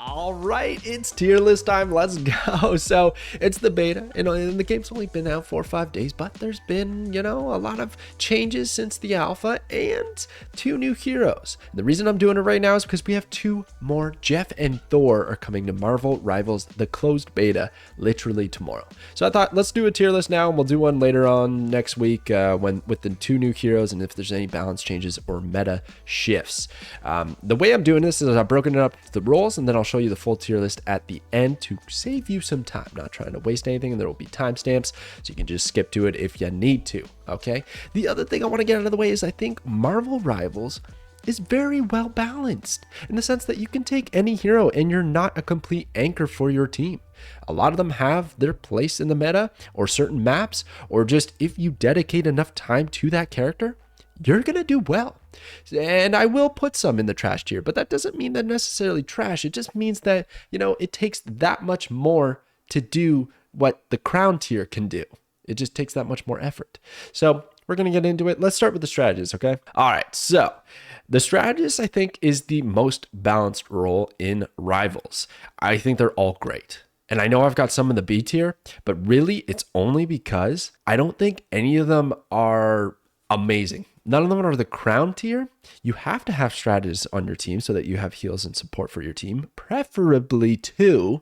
All right, it's tier list time. Let's go. So it's the beta, and the game's only been out 4 or 5 days, but there's been, a lot of changes since the alpha and 2 new heroes. The reason I'm doing it right now is because we have 2 more. Jeff and Thor are coming to Marvel Rivals, the closed beta, literally tomorrow. So I thought let's do a tier list now, and we'll do one later on next week with the 2 new heroes and if there's any balance changes or meta shifts. The way I'm doing this is I've broken it up to the roles, and then I'll show you the full tier list at the end to save you some time. Not trying to waste anything, and there will be timestamps so you can just skip to it if you need to. Okay. The other thing I want to get out of the way is I think Marvel Rivals is very well balanced in the sense that you can take any hero and you're not a complete anchor for your team. A lot of them have their place in the meta or certain maps, or just if you dedicate enough time to that character, you're going to do well. And I will put some in the trash tier, but that doesn't mean they're necessarily trash. It just means that, it takes that much more to do what the crown tier can do. It just takes that much more effort. So we're going to get into it. Let's start with the strategist, okay? All right, so the strategist, I think, is the most balanced role in Rivals. I think they're all great. And I know I've got some in the B tier, but really it's only because I don't think any of them are amazing. None of them are the crown tier. You have to have strategists on your team so that you have heals and support for your team, preferably 2.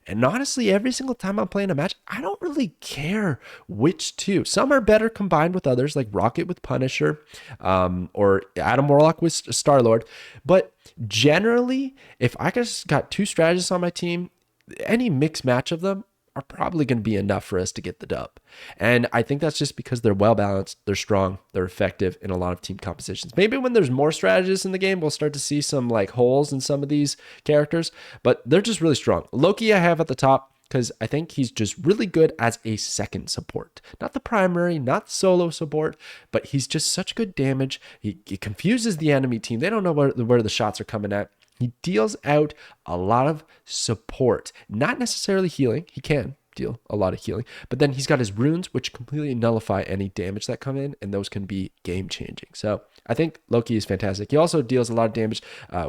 And honestly, every single time I'm playing a match, I don't really care which 2. Some are better combined with others, like Rocket with Punisher, or Adam Warlock with Star-Lord. But generally, if I just got 2 strategists on my team, any mixed match of them are probably going to be enough for us to get the dub. And I think that's just because they're well balanced, they're strong, they're effective in a lot of team compositions. Maybe when there's more strategists in the game, we'll start to see some holes in some of these characters, but they're just really strong. Loki I have at the top because I think he's just really good as a second support. Not the primary, not solo support, but he's just such good damage. He confuses the enemy team. They don't know where the shots are coming at. He deals out a lot of support, not necessarily healing. He can deal a lot of healing, but then he's got his runes, which completely nullify any damage that come in, and those can be game changing. So I think Loki is fantastic. He also deals a lot of damage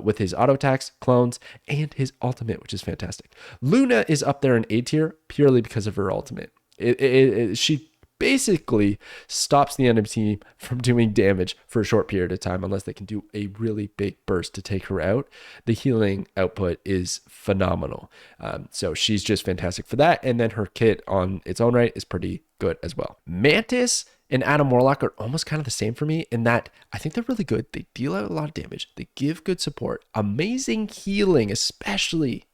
with his auto attacks, clones, and his ultimate, which is fantastic. Luna is up there in A tier purely because of her ultimate. She basically stops the enemy team from doing damage for a short period of time unless they can do a really big burst to take her out. The healing output is phenomenal. So she's just fantastic for that. And then her kit on its own right is pretty good as well. Mantis and Adam Warlock are almost kind of the same for me in that I think they're really good. They deal out a lot of damage. They give good support, amazing healing, especially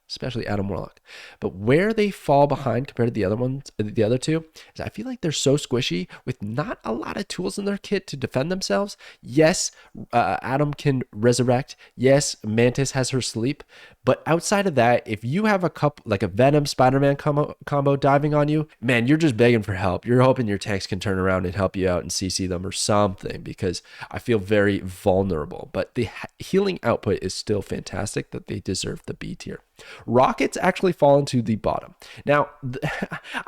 Adam Warlock. But where they fall behind compared to the other 2, is I feel like they're so squishy with not a lot of tools in their kit to defend themselves. Yes, Adam can resurrect. Yes, Mantis has her sleep. But outside of that, if you have a couple, like a Venom Spider-Man combo diving on you, man, you're just begging for help. You're hoping your tanks can turn around and help you out and CC them or something, because I feel very vulnerable. But the healing output is still fantastic, that they deserve the B tier. Rockets actually fall into the bottom. Now,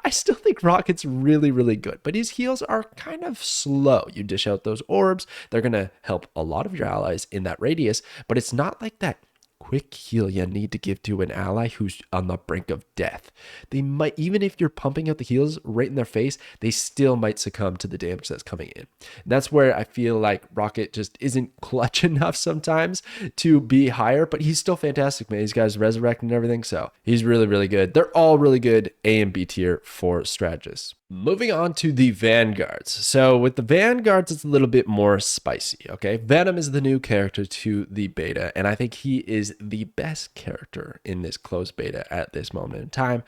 I still think Rocket's really, really good, but his heals are kind of slow. You dish out those orbs, they're going to help a lot of your allies in that radius, but it's not like that quick heal you need to give to an ally who's on the brink of death. They might, even if you're pumping out the heals right in their face, they still might succumb to the damage that's coming in. And that's where I feel like Rocket just isn't clutch enough sometimes to be higher, but he's still fantastic, man. He's got his resurrect and everything, so he's really, really good. They're all really good A and B tier for strategists. Moving on to the Vanguards. So with the Vanguards, it's a little bit more spicy, okay? Venom is the new character to the beta, and I think he is the best character in this closed beta at this moment in time.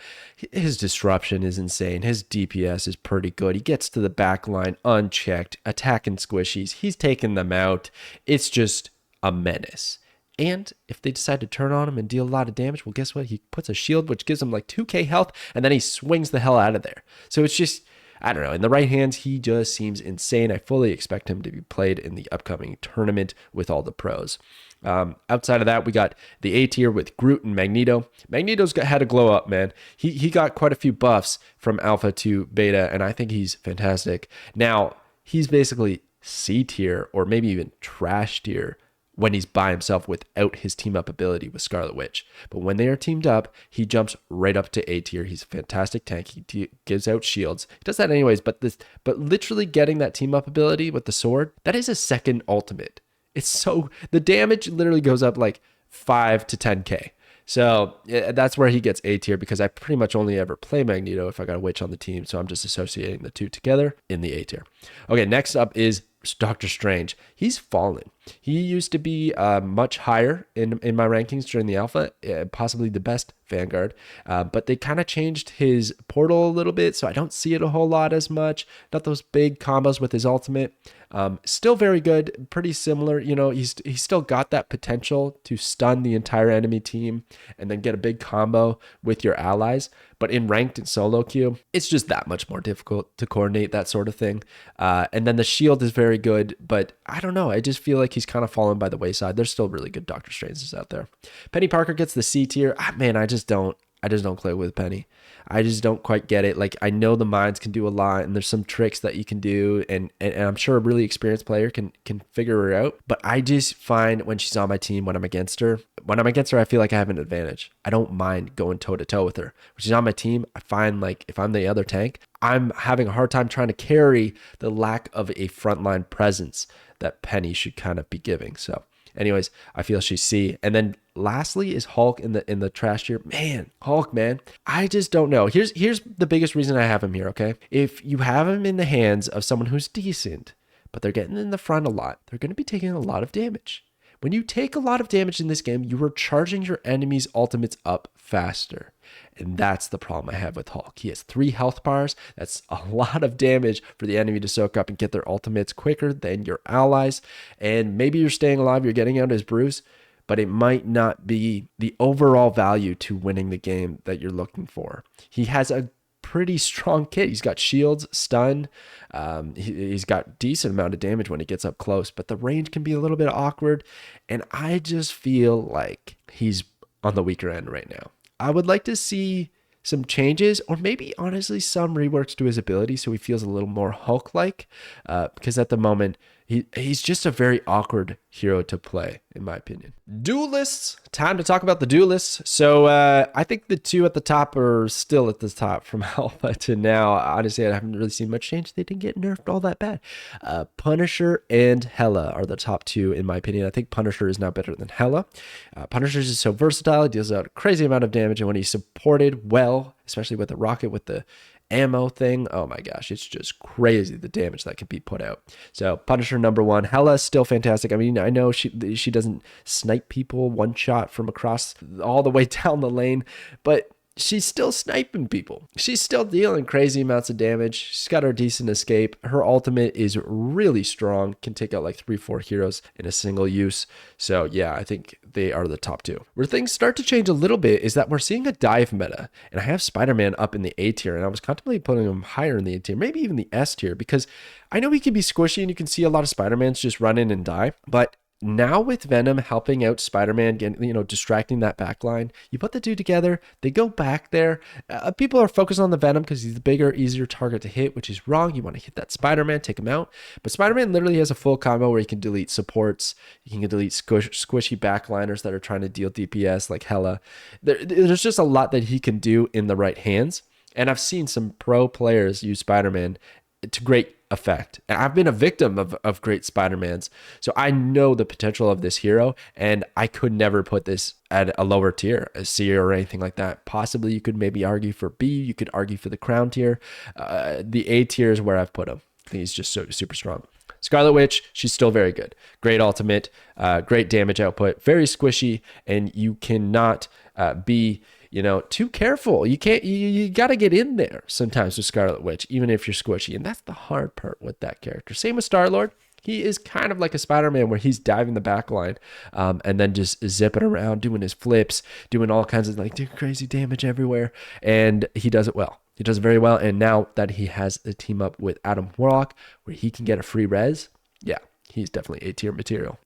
His disruption is insane. His DPS is pretty good. He gets to the back line unchecked, attacking squishies. He's taking them out. It's just a menace. And if they decide to turn on him and deal a lot of damage, well, guess what? He puts a shield, which gives him like 2k health, and then he swings the hell out of there. So it's just, I don't know. In the right hands, he just seems insane. I fully expect him to be played in the upcoming tournament with all the pros. Outside of that, we got the A tier with Groot and Magneto. Magneto's had a glow up, man. He got quite a few buffs from alpha to beta, and I think he's fantastic. Now, he's basically C tier or maybe even trash tier when he's by himself without his team up ability with Scarlet Witch. But when they are teamed up, he jumps right up to A tier. He's a fantastic tank. He gives out shields. He does that anyways, but literally getting that team up ability with the sword, that is a second ultimate. The damage literally goes up like 5 to 10k. So that's where he gets A tier, because I pretty much only ever play Magneto if I got a witch on the team. So I'm just associating the two together in the A tier. Okay, next up is Doctor Strange. He's fallen. He used to be much higher in my rankings during the alpha, possibly the best Vanguard, but they kind of changed his portal a little bit, so I don't see it a whole lot as much. Not those big combos with his ultimate. Still very good, pretty similar. You know, he's still got that potential to stun the entire enemy team and then get a big combo with your allies. But in ranked and solo queue, it's just that much more difficult to coordinate that sort of thing. And then the shield is very good, but I don't know. I just feel like he's kind of fallen by the wayside. There's still really good Doctor Stranges out there. Penny Parker gets the C tier. Man, I just don't click with Penny. I just don't quite get it. Like, I know the mines can do a lot and there's some tricks that you can do, and I'm sure a really experienced player can figure her out. But I just find when she's on my team, when I'm against her, I feel like I have an advantage. I don't mind going toe to toe with her. When she's on my team, I find like if I'm the other tank, I'm having a hard time trying to carry the lack of a frontline presence that Penny should kind of be giving. So anyways, I feel she's C. And then lastly is Hulk in the trash tier. Man, Hulk, man. I just don't know. Here's the biggest reason I have him here, okay? If you have him in the hands of someone who's decent, but they're getting in the front a lot, they're going to be taking a lot of damage. When you take a lot of damage in this game, you are charging your enemy's ultimates up faster. And that's the problem I have with Hulk. He has 3 health bars. That's a lot of damage for the enemy to soak up and get their ultimates quicker than your allies. And maybe you're staying alive, you're getting out his bruise, but it might not be the overall value to winning the game that you're looking for. He has a pretty strong kit. He's got shields, stun. He's got decent amount of damage when he gets up close, but the range can be a little bit awkward. And I just feel like he's on the weaker end right now. I would like to see some changes, or maybe honestly some reworks to his ability so he feels a little more Hulk-like, because at the moment he's just a very awkward hero to play, in my opinion. Duelists, time to talk about the duelists. So I think the two at the top are still at the top from alpha to now. Honestly, I haven't really seen much change. They didn't get nerfed all that bad. Punisher and Hela are the top two, in my opinion. I think Punisher is now better than Hela. Punisher is so versatile. He deals out a crazy amount of damage, and when he's supported well, especially with the rocket, with the ammo thing, oh my gosh, it's just crazy the damage that can be put out. So Punisher number 1. Hela is still fantastic. I mean, I know she doesn't snipe people one shot from across all the way down the lane, but she's still sniping people. She's still dealing crazy amounts of damage. She's got her decent escape. Her ultimate is really strong, can take out like 3-4 heroes in a single use. So yeah, I think they are the top two. Where things start to change a little bit is that we're seeing a dive meta, and I have Spider-Man up in the A tier, and I was contemplating putting him higher in the A tier, maybe even the S tier, because I know he can be squishy and you can see a lot of Spider-Mans just run in and die, but now with Venom helping out Spider-Man, distracting that backline, you put the two together, they go back there. People are focused on the Venom because he's the bigger, easier target to hit, which is wrong. You want to hit that Spider-Man, take him out. But Spider-Man literally has a full combo where he can delete supports, he can delete squishy backliners that are trying to deal DPS like Hela. There's just a lot that he can do in the right hands. And I've seen some pro players use Spider-Man to great effect. And I've been a victim of great Spider-Mans. So I know the potential of this hero, and I could never put this at a lower tier, a C or anything like that. Possibly you could maybe argue for B, you could argue for the crown tier. The A tier is where I've put him. I think he's just so super strong. Scarlet Witch, she's still very good. Great ultimate, great damage output, very squishy, and you cannot be too careful. You got to get in there sometimes with Scarlet Witch, even if you're squishy. And that's the hard part with that character. Same with Star-Lord. He is kind of like a Spider-Man where he's diving the back line and then just zipping around, doing his flips, doing all kinds of crazy damage everywhere. And he does it well. He does it very well. And now that he has a team up with Adam Warlock where he can get a free res, yeah, he's definitely A tier material.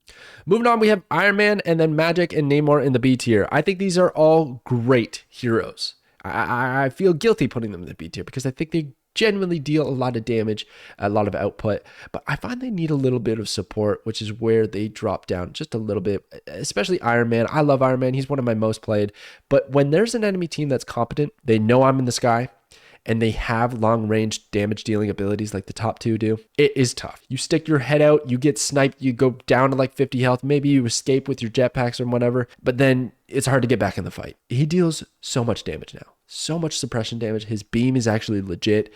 Moving on, we have Iron Man and then Magic and Namor in the B tier. I think these are all great heroes. I feel guilty putting them in the B tier because I think they genuinely deal a lot of damage, a lot of output, but I find they need a little bit of support, which is where they drop down just a little bit, especially Iron Man. I love Iron Man. He's one of my most played, but when there's an enemy team that's competent, they know I'm in the sky, and they have long-range damage dealing abilities like the top two do, it is tough. You stick your head out, you get sniped, you go down to like 50 health, maybe you escape with your jetpacks or whatever, but then it's hard to get back in the fight. He deals so much damage now, so much suppression damage. His beam is actually legit.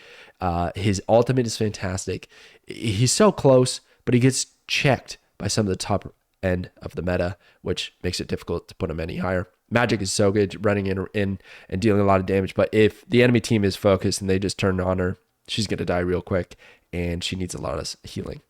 His ultimate is fantastic. He's so close, but he gets checked by some of the top end of the meta, which makes it difficult to put him any higher. Magic is so good running in and dealing a lot of damage, but if the enemy team is focused and they just turn on her, she's going to die real quick, and she needs a lot of healing.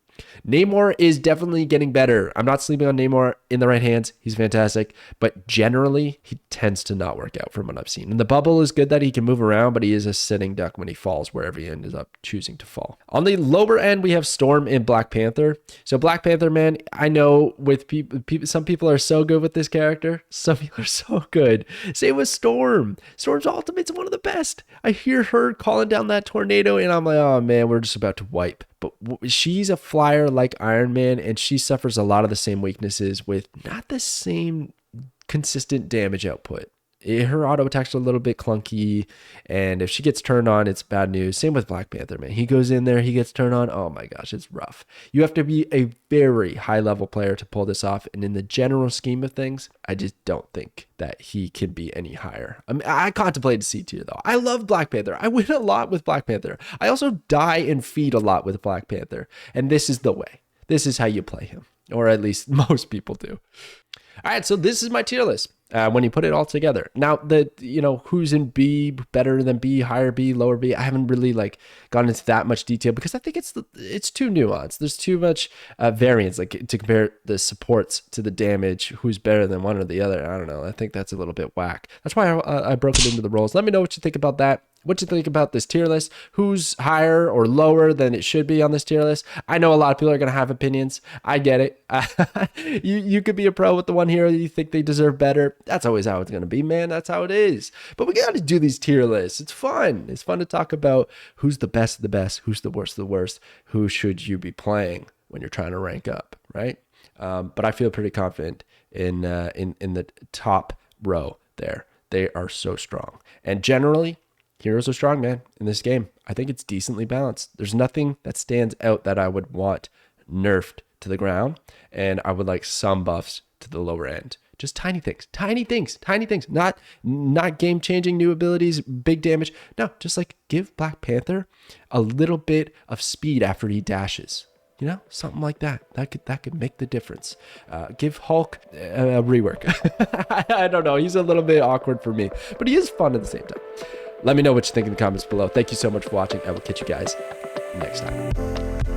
Namor is definitely getting better. I'm not sleeping on Namor in the right hands. He's fantastic, but generally he tends to not work out from what I've seen. And the bubble is good that he can move around, but he is a sitting duck when he falls wherever he ends up choosing to fall. On the lower end, we have Storm and Black Panther. So Black Panther, man, I know with people, some people are so good with this character. Some people are so good. Same with Storm. Storm's ultimate's one of the best. I hear her calling down that tornado and I'm like, oh man, we're just about to wipe. But she's a flyer like Iron Man, and she suffers a lot of the same weaknesses with not the same consistent damage output. Her auto attacks are a little bit clunky, and if she gets turned on, it's bad news. Same with Black Panther, man. He goes in there, he gets turned on. Oh my gosh, it's rough. You have to be a very high level player to pull this off, and in the general scheme of things, I just don't think that he can be any higher. I mean, I contemplated C tier though. I love Black Panther. I win a lot with Black Panther. I also die and feed a lot with Black Panther, and this is the way. This is how you play him, or at least most people do. All right, so this is my tier list. When you put it all together. Now, who's in B better than B, higher B, lower B, I haven't really gone into that much detail because I think it's too nuanced. There's too much variance, to compare the supports to the damage, who's better than one or the other. I don't know. I think that's a little bit whack. That's why I broke it into the roles. Let me know what you think about that. What you think about this tier list? Who's higher or lower than it should be on this tier list? I know a lot of people are going to have opinions. I get it. You could be a pro with the one hero that you think they deserve better. That's always how it's going to be, man. That's how it is. But we got to do these tier lists. It's fun. It's fun to talk about who's the best of the best, who's the worst of the worst, who should you be playing when you're trying to rank up, right? But I feel pretty confident in the top row there. They are so strong. And generally, heroes are strong, man, in this game. I think it's decently balanced. There's nothing that stands out that I would want nerfed to the ground, and I would like some buffs to the lower end. Just tiny things. Not game-changing new abilities, big damage. No, just give Black Panther a little bit of speed after he dashes. Something like that. That could make the difference. Give Hulk a rework. I don't know. He's a little bit awkward for me, but he is fun at the same time. Let me know what you think in the comments below. Thank you so much for watching. I will catch you guys next time.